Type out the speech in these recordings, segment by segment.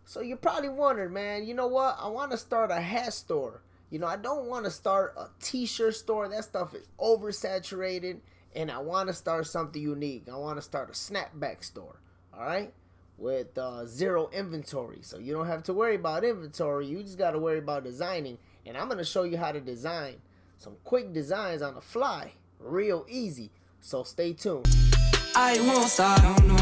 So you're probably wondering, man, you know what? I want to start a hat store. I don't want to start a t-shirt store. That stuff is oversaturated. And I want to start something unique. I want to start a snapback store. All right? With zero inventory. So you don't have to worry about inventory. You just got to worry about designing. And I'm going to show you how to design some quick designs on the fly. Real easy. So stay tuned. I won't stop. No.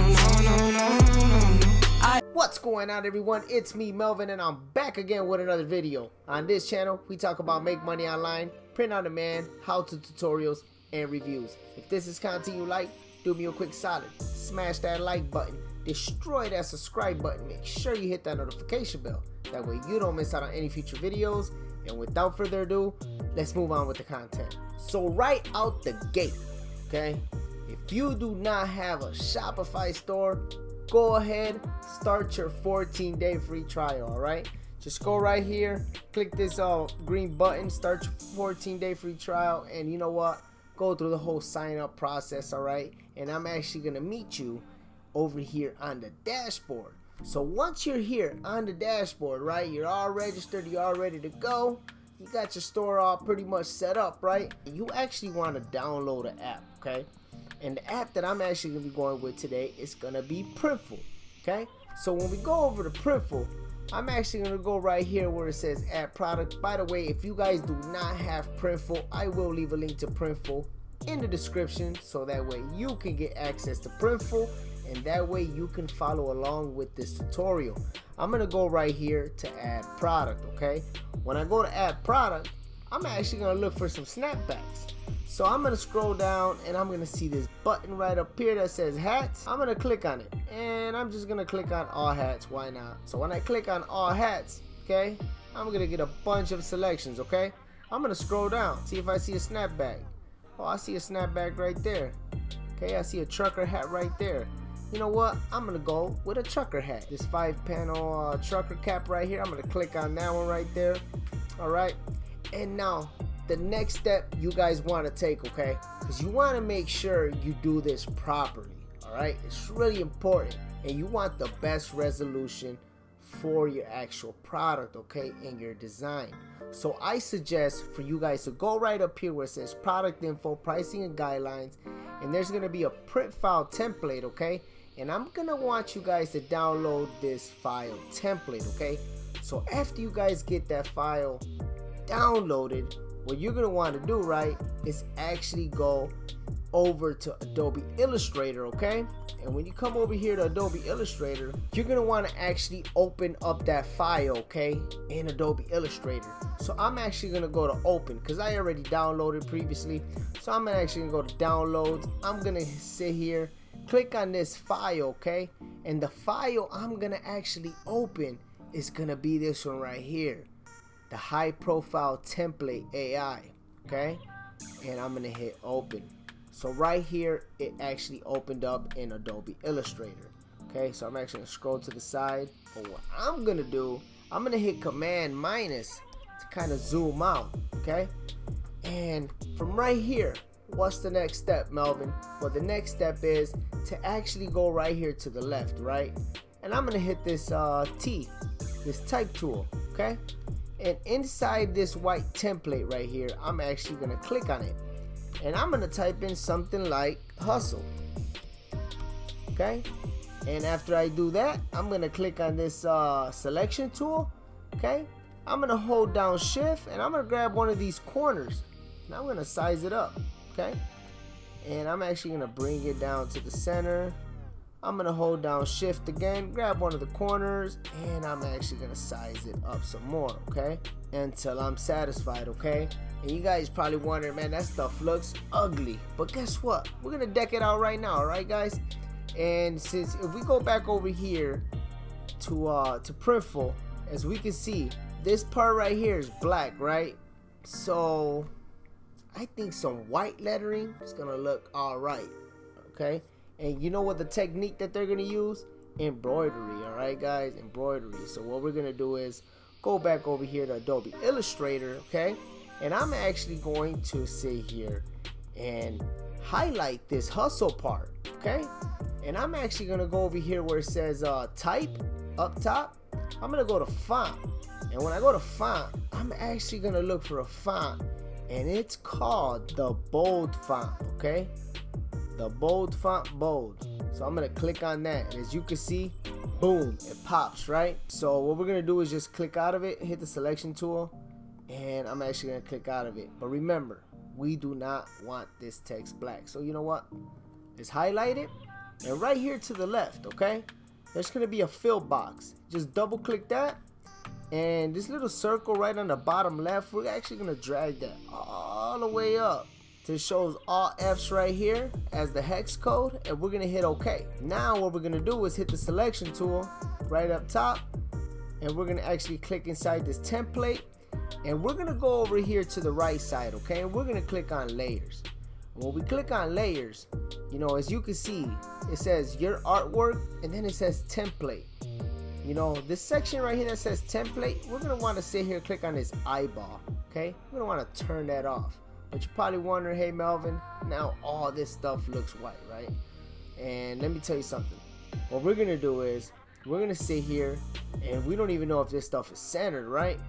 What's going on, everyone? It's me, Melvin, and I'm back again with another video. On this channel, we talk about make money online, print on demand, how-to tutorials, and reviews. If this is content you like, do me a quick solid. Smash that like button. Destroy that subscribe button. Make sure you hit that notification bell. That way you don't miss out on any future videos. And without further ado, let's move on with the content. So right out the gate, okay? If you do not have a Shopify store, go ahead, start your 14-day free trial, all right? Just go right here, click this green button, start your 14-day free trial, and you know what? Go through the whole sign-up process, all right? And I'm actually going to meet you over here on the dashboard. So once you're here on the dashboard, right, you're all registered, you're all ready to go, you got your store all pretty much set up, right? You actually want to download an app, okay? And the app that I'm actually going to be going with today is going to be Printful, okay? So when we go over to Printful, I'm actually going to go right here where it says add product. By the way, if you guys do not have Printful, I will leave a link to Printful in the description so that way you can get access to Printful and that way you can follow along with this tutorial. I'm going to go right here to add product, okay? When I go to add product, I'm actually going to look for some snapbacks. So I'm going to scroll down and I'm going to see this button right up here that says hats. I'm going to click on it and I'm just going to click on all hats. Why not? So when I click on all hats, okay, I'm going to get a bunch of selections, okay? I'm going to scroll down, see if I see a snapback. Oh, I see a snapback right there. Okay, I see a trucker hat right there. You know what? I'm going to go with a trucker hat. This 5-panel trucker cap right here. I'm going to click on that one right there. All right. And now the next step you guys want to take, okay, because you want to make sure you do this properly. All right, it's really important, and you want the best resolution for your actual product, okay, and your design. So I suggest for you guys to go right up here where it says product info, pricing and guidelines, and there's going to be a print file template, okay, and I'm going to want you guys to download this file template, okay. So after you guys get that file downloaded, what you're going to want to do, right, is actually go over to Adobe Illustrator, okay? And when you come over here to Adobe Illustrator, you're going to want to actually open up that file, okay, in Adobe Illustrator. So I'm actually going to go to open because I already downloaded previously. So I'm actually going to go to downloads. I'm going to sit here, click on this file, okay? And the file I'm going to actually open is going to be this one right here. The high profile template AI, okay, and I'm gonna hit open. So right here it actually opened up in Adobe Illustrator, okay. So I'm actually gonna scroll to the side, but what I'm gonna do, I'm gonna hit Command minus to kind of zoom out, okay. And from right here, what's the next step, Melvin? Well, the next step is to actually go right here to the left, right, and I'm gonna hit this this type tool, okay. And inside this white template right here, I'm actually going to click on it. And I'm going to type in something like hustle. Okay. And after I do that, I'm going to click on this selection tool. Okay. I'm going to hold down shift and I'm going to grab one of these corners. And I'm going to size it up. Okay. And I'm actually going to bring it down to the center. I'm going to hold down shift again, grab one of the corners, and I'm actually going to size it up some more, okay, until I'm satisfied, okay. And you guys probably wondering, man, that stuff looks ugly, but guess what? We're going to deck it out right now, all right, guys? And since if we go back over here to Printful, as we can see, this part right here is black, right? So I think some white lettering is going to look all right, okay. And you know what the technique that they're going to use? Embroidery, all right, guys? Embroidery. So what we're going to do is go back over here to Adobe Illustrator, okay? And I'm actually going to sit here and highlight this hustle part, okay? And I'm actually going to go over here where it says type up top, I'm gonna go to font, and when I go to font, I'm actually gonna look for a font, and it's called the bold font. Okay, the bold font, bold. So I'm gonna click on that, and as you can see, boom, it pops, right? So what we're gonna do is just click out of it, hit the selection tool, and I'm actually gonna click out of it. But remember, we do not want this text black. So you know what? It's highlighted, and right here to the left, okay, there's gonna be a fill box. Just double click that, and this little circle right on the bottom left, we're actually gonna drag that all the way up till it shows all F's right here as the hex code, and we're gonna hit OK. Now what we're gonna do is hit the selection tool right up top, and we're gonna actually click inside this template, and we're gonna go over here to the right side, okay, and we're gonna click on layers. When we click on layers, you know, as you can see, it says your artwork, and then it says template. You know, this section right here that says template, we're gonna want to sit here and click on this eyeball, okay? We're gonna want to turn that off. But you're probably wondering, hey Melvin, now all this stuff looks white, right? And let me tell you something. What we're gonna do is we're gonna sit here, and we don't even know if this stuff is centered, right?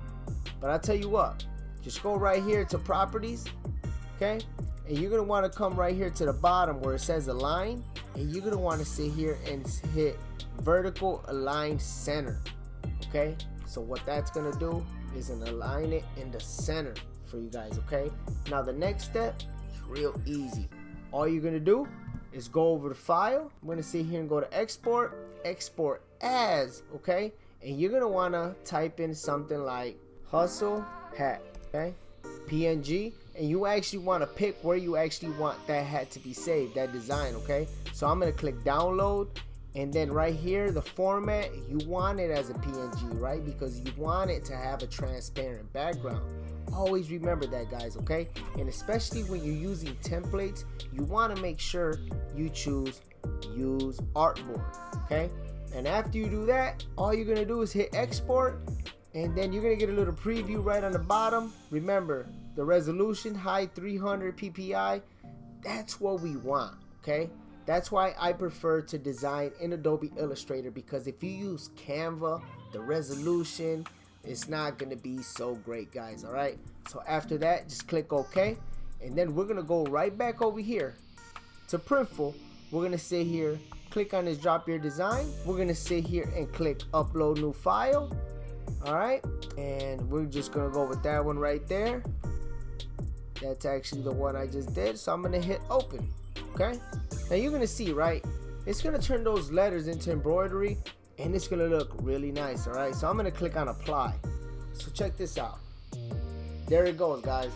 But I'll tell you what, just go right here to properties, okay? And you're gonna want to come right here to the bottom where it says align, and you're gonna want to sit here and hit vertical align center, okay? So what that's gonna do is align it in the center for you guys, okay? Now the next step is real easy. All you're gonna do is go over to file. I'm gonna sit here and go to export as, okay? And you're gonna wanna type in something like hustle hat, okay? PNG, and you actually want to pick where you actually want that hat to be saved, that design, okay? So I'm gonna click download, and then right here, the format, you want it as a PNG, right? Because you want it to have a transparent background. Always remember that, guys, okay? And especially when you're using templates, you want to make sure you choose use artboard, okay? And after you do that, all you're gonna do is hit export, and then you're gonna get a little preview right on the bottom. Remember, the resolution, high 300 ppi, that's what we want, okay? That's why I prefer to design in Adobe Illustrator, because if you use Canva, the resolution, it's not gonna be so great, guys, all right? So after that, just click OK, and then we're gonna go right back over here to Printful. We're gonna sit here, click on this drop your design. We're gonna sit here and click upload new file, all right? And we're just gonna go with that one right there. That's actually the one I just did, so I'm gonna hit open, okay? Now you're gonna see, right, it's gonna turn those letters into embroidery, and it's gonna look really nice, all right? So I'm gonna click on apply. So check this out. There it goes, guys.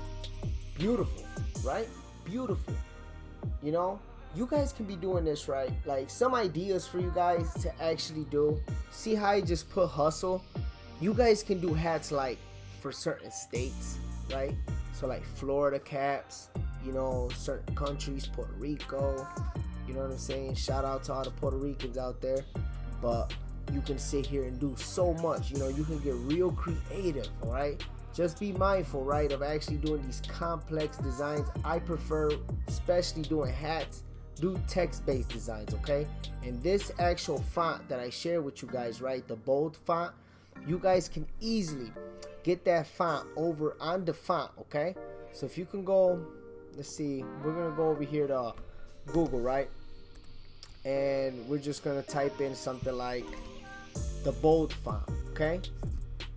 Beautiful, right? Beautiful. You know, you guys can be doing this, right? Like some ideas for you guys to actually do. See how I just put hustle? You guys can do hats like for certain states, right? So like Florida caps, you know, certain countries, Puerto Rico, you know what I'm saying? Shout out to all the Puerto Ricans out there. But you can sit here and do so much, you know, you can get real creative, all right? Just be mindful, right, of actually doing these complex designs. I prefer, especially doing hats, do text-based designs, okay? And this actual font that I share with you guys, right, the bold font, you guys can easily get that font over on the font, okay? So if you can go, let's see, we're gonna go over here to Google, right? And we're just gonna type in something like the bold font, okay?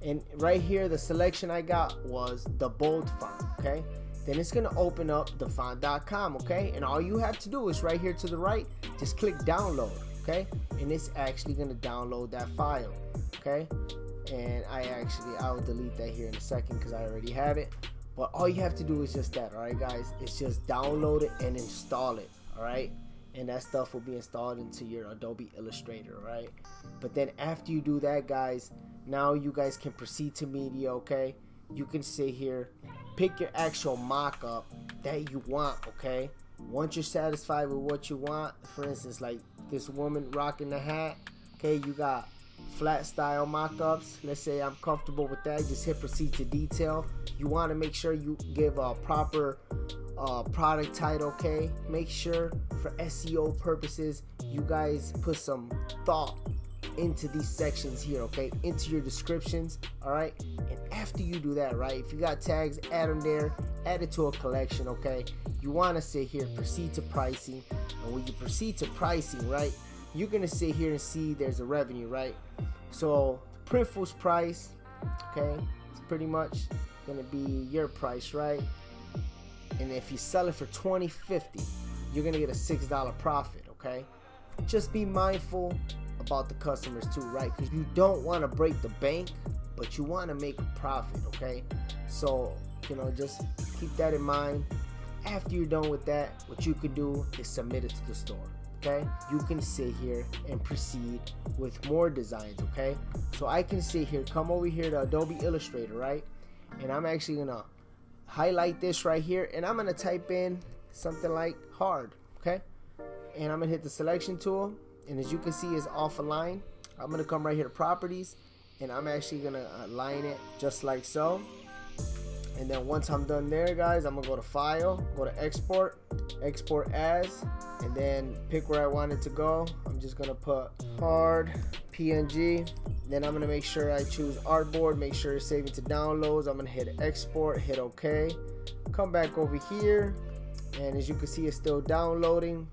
And right here, the selection I got was the bold font, okay? Then it's gonna open up the font.com, okay? And all you have to do is right here to the right, just click download, okay? And it's actually gonna download that file, okay? And I'll delete that here in a second because I already have it. But all you have to do is just that, all right, guys? It's just download it and install it, all right? And that stuff will be installed into your Adobe Illustrator, right? But then after you do that, guys, now you guys can proceed to media, okay? You can sit here, pick your actual mock-up that you want, okay? Once you're satisfied with what you want, for instance, like this woman rocking the hat, okay, you got flat style mock-ups. Let's say I'm comfortable with that, just hit proceed to detail. You want to make sure you give a proper product title, okay? Make sure for SEO purposes you guys put some thought into these sections here, okay, into your descriptions. All right, and after you do that, right, if you got tags, add them there, add it to a collection. Okay, you want to sit here, proceed to pricing, and when you proceed to pricing, right, you're gonna sit here and see there's a revenue, right? So Printful's price, okay, it's pretty much gonna be your price, right? And if you sell it for $20.50, you're gonna get a $6 profit. Okay, just be mindful about the customers too, right? Because you don't want to break the bank, but you want to make a profit. Okay, so just keep that in mind. After you're done with that, what you could do is submit it to the store. Okay, you can sit here and proceed with more designs. Okay, so I can sit here, come over here to Adobe Illustrator, right, and I'm actually gonna highlight this right here, and I'm gonna type in something like hard. Okay, and I'm gonna hit the selection tool, and as you can see, it's off a line. I'm gonna come right here to properties, and I'm actually gonna align it just like so. And then once I'm done there, guys, I'm gonna go to file, go to export as, and then pick where I want it to go. I'm just gonna put hard PNG. Then I'm gonna make sure I choose artboard, make sure it's saving to downloads. I'm gonna hit export, hit OK, come back over here, and as you can see, it's still downloading.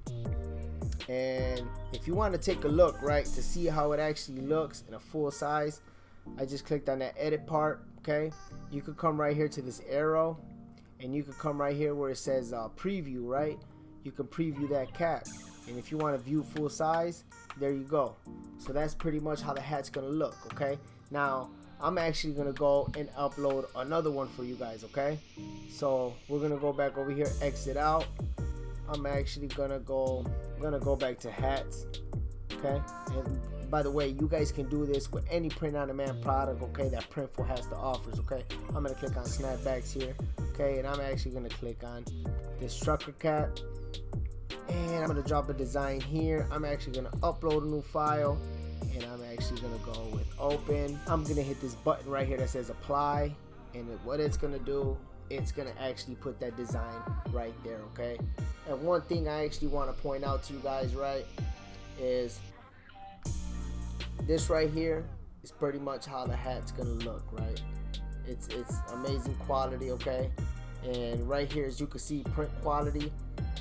And if you want to take a look, right, to see how it actually looks in a full size, I just clicked on that edit part. Okay, you could come right here to this arrow, and you could come right here where it says preview, right? You can preview that cap, and if you want to view full size, there you go. So that's pretty much how the hat's gonna look. Okay, now I'm actually gonna go and upload another one for you guys. Okay, so we're gonna go back over here, exit out. I'm actually gonna go back to hats. Okay, and by the way, you guys can do this with any print-on-demand product, okay, that Printful has to offer. Okay, I'm gonna click on snapbacks here, okay, and I'm actually gonna click on this trucker cap, and I'm gonna drop a design here. I'm actually gonna upload a new file, and I'm actually gonna go with open. I'm gonna hit this button right here that says apply, and what it's gonna do, it's gonna actually put that design right there. Okay, and one thing I actually want to point out to you guys, right, is this right here is pretty much how the hat's gonna look, right? It's amazing quality. Okay, and right here, as you can see, print quality,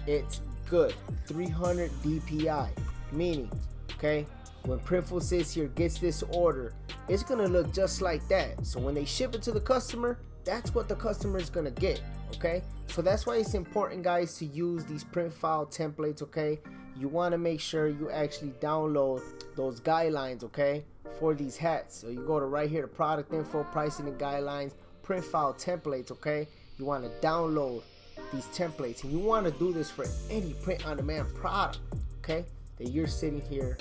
it's good, 300 DPI, meaning, okay, when Printful sits here, gets this order, it's gonna look just like that. So when they ship it to the customer, that's what the customer is gonna get. Okay, so that's why it's important, guys, to use these print file templates. Okay, you want to make sure you actually download those guidelines, okay, for these hats. So you go to right here to product info, pricing and guidelines, print file templates. Okay, you want to download these templates, and you want to do this for any print on demand product, okay, that you're sitting here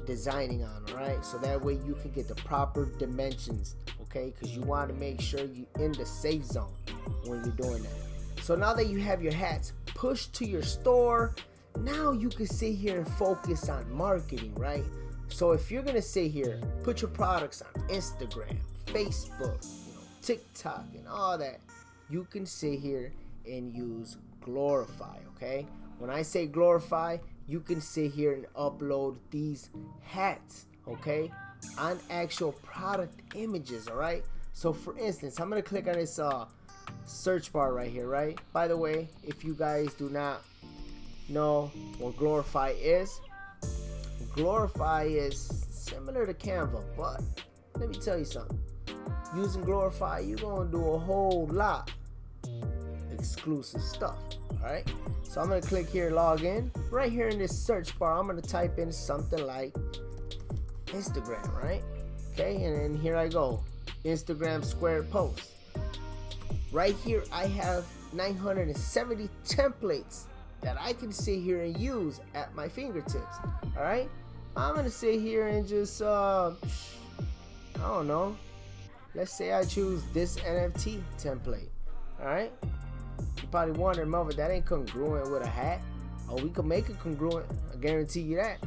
designing on. All right, so that way you can get the proper dimensions, okay, because you want to make sure you in the safe zone when you're doing that. So now that you have your hats pushed to your store, now you can sit here and focus on marketing, right? So if you're gonna sit here, put your products on Instagram, Facebook, TikTok, and all that, you can sit here and use Glorify. Okay, when I say Glorify, you can sit here and upload these hats, okay, on actual product images. All right, so for instance, I'm gonna click on this search bar right here, right? By the way, if you guys do not know what Glorify is similar to Canva, but let me tell you something. Using Glorify, you're gonna do a whole lot exclusive stuff. All right, so I'm gonna click here, log in. Right here in this search bar, I'm gonna type in something like Instagram, right? Okay, and then here I go, Instagram square post. Right here, I have 970 templates that I can sit here and use at my fingertips. All right, I'm gonna sit here and just I don't know, let's say I choose this NFT template. All right, you probably wondering, Melvin, that ain't congruent with a hat. Oh, we can make it congruent, I guarantee you that.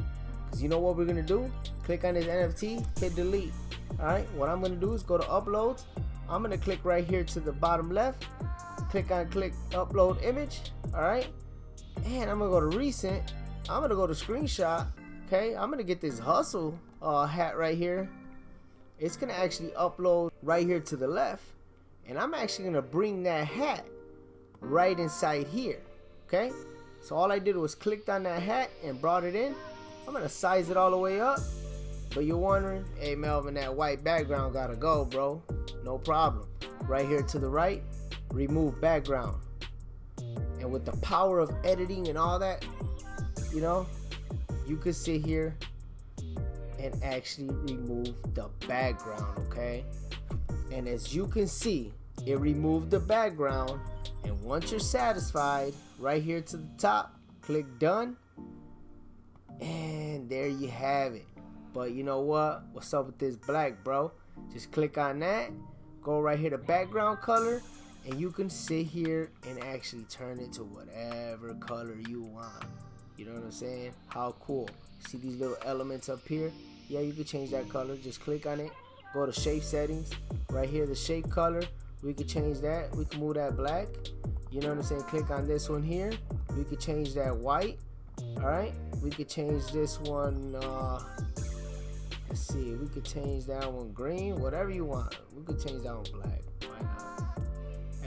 Because you know what we're gonna do? Click on this NFT, hit delete. All right, what I'm gonna do is go to uploads. I'm gonna click right here to the bottom left, click upload image. All right, and I'm gonna go to recent. I'm gonna go to screenshot. Okay, I'm gonna get this hustle hat right here, it's gonna actually upload right here to the left, and I'm actually gonna bring that hat right inside here. Okay, so all I did was clicked on that hat and brought it in. I'm gonna size it all the way up. But you're wondering, hey Melvin, that white background gotta go, bro. No problem. Right here to the right, remove background. And with the power of editing and all that, you know, you could sit here and actually remove the background, okay? And as you can see, it removed the background. And once you're satisfied, right here to the top, click done. And there you have it. But you know what? What's up with this black, bro? Just click on that. Go right here to background color. And you can sit here and actually turn it to whatever color you want. You know what I'm saying? How cool. See these little elements up here? Yeah, you can change that color. Just click on it. Go to shape settings. Right here, the shape color. We could change that. We can move that black. You know what I'm saying? Click on this one here. We could change that white. Alright? We could change this one, let's see, we could change that one green, whatever you want. We could change that one black. Why not?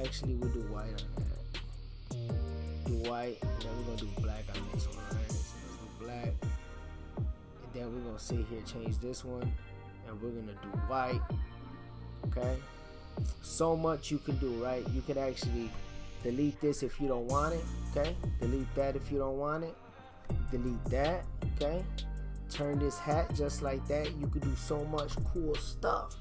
Actually, we'll do white on that. Do white, and then we're gonna do black on this one. Alright, so let's do black. And then we're gonna sit here, change this one, and we're gonna do white. Okay? So much you can do, right? You can actually delete this if you don't want it. Okay? Delete that if you don't want it. Delete that. Okay? Turn this hat just like that. You could do so much cool stuff.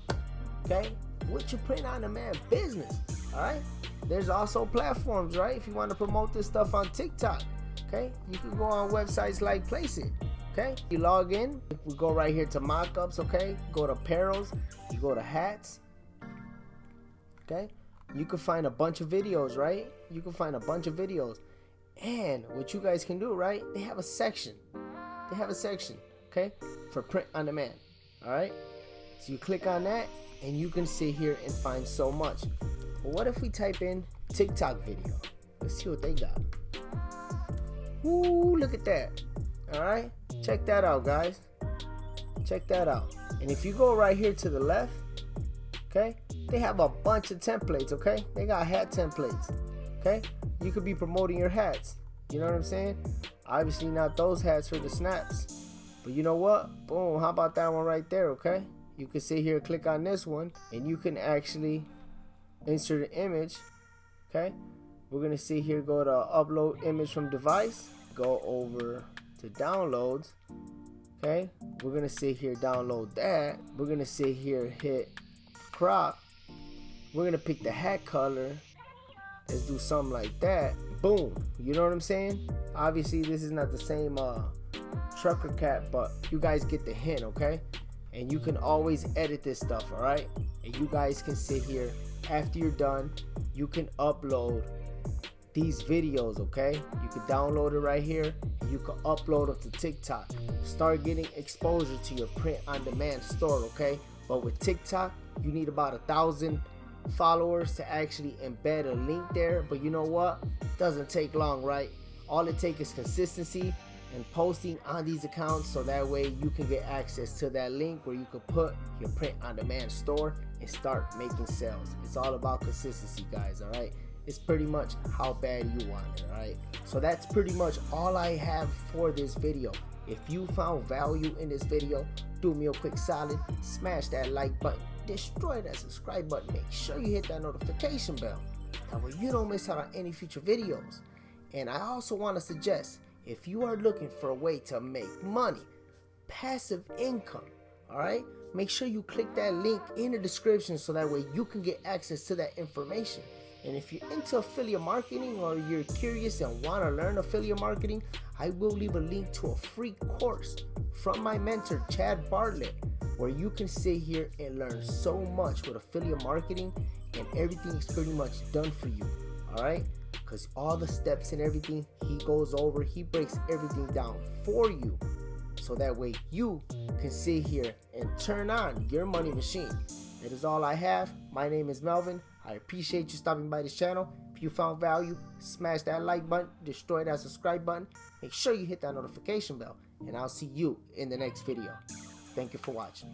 Okay? What you print on demand business. Alright? There's also platforms, right? If you want to promote this stuff on TikTok. Okay? You can go on websites like Place It. Okay? You log in. We go right here to Mockups. Okay? Go to apparels. You go to hats. Okay? You can find a bunch of videos, right? You can find a bunch of videos. And what you guys can do, right? They have a section. They have a section, okay? For print on demand. Alright? So you click on that and you can sit here and find so much. But what if we type in TikTok video? Let's see what they got. Woo, look at that. Alright? Check that out, guys. Check that out. And if you go right here to the left, okay? They have a bunch of templates, okay? They got hat templates, okay? You could be promoting your hats. You know what I'm saying? Obviously not those hats for the snaps. But you know what? Boom, how about that one right there, okay? You can sit here, click on this one, and you can actually insert an image, okay? We're gonna sit here, go to upload image from device, go over to downloads, okay? We're gonna sit here, download that. We're gonna sit here, hit crop. We're gonna pick the hat color. Let's do something like that. Boom. You know what I'm saying? Obviously, this is not the same trucker cap, but you guys get the hint, okay? And you can always edit this stuff, all right? And you guys can sit here. After you're done, you can upload these videos, okay? You can download it right here. And you can upload them to TikTok. Start getting exposure to your print-on-demand store, okay? But with TikTok, you need about 1,000 followers to actually embed a link there. But you know what? It doesn't take long, right? All it takes is consistency and posting on these accounts, so that way you can get access to that link where you can put your print on demand store and start making sales. It's all about consistency, guys. All right, it's pretty much how bad you want it. All right, so that's pretty much all I have for this video. If you found value in this video, do me a quick solid, smash that like button, destroy that subscribe button, make sure you hit that notification bell, that way you don't miss out on any future videos. And I also want to suggest, if you are looking for a way to make money, passive income, all right, make sure you click that link in the description so that way you can get access to that information. And if you're into affiliate marketing or you're curious and want to learn affiliate marketing, I will leave a link to a free course from my mentor, Chad Bartlett, where you can sit here and learn so much with affiliate marketing, and everything is pretty much done for you, all right? Because all the steps and everything he goes over, he breaks everything down for you, so that way you can sit here and turn on your money machine. That is all I have. My name is Melvin. I appreciate you stopping by this channel. If you found value, smash that like button, destroy that subscribe button, make sure you hit that notification bell, and I'll see you in the next video. Thank you for watching.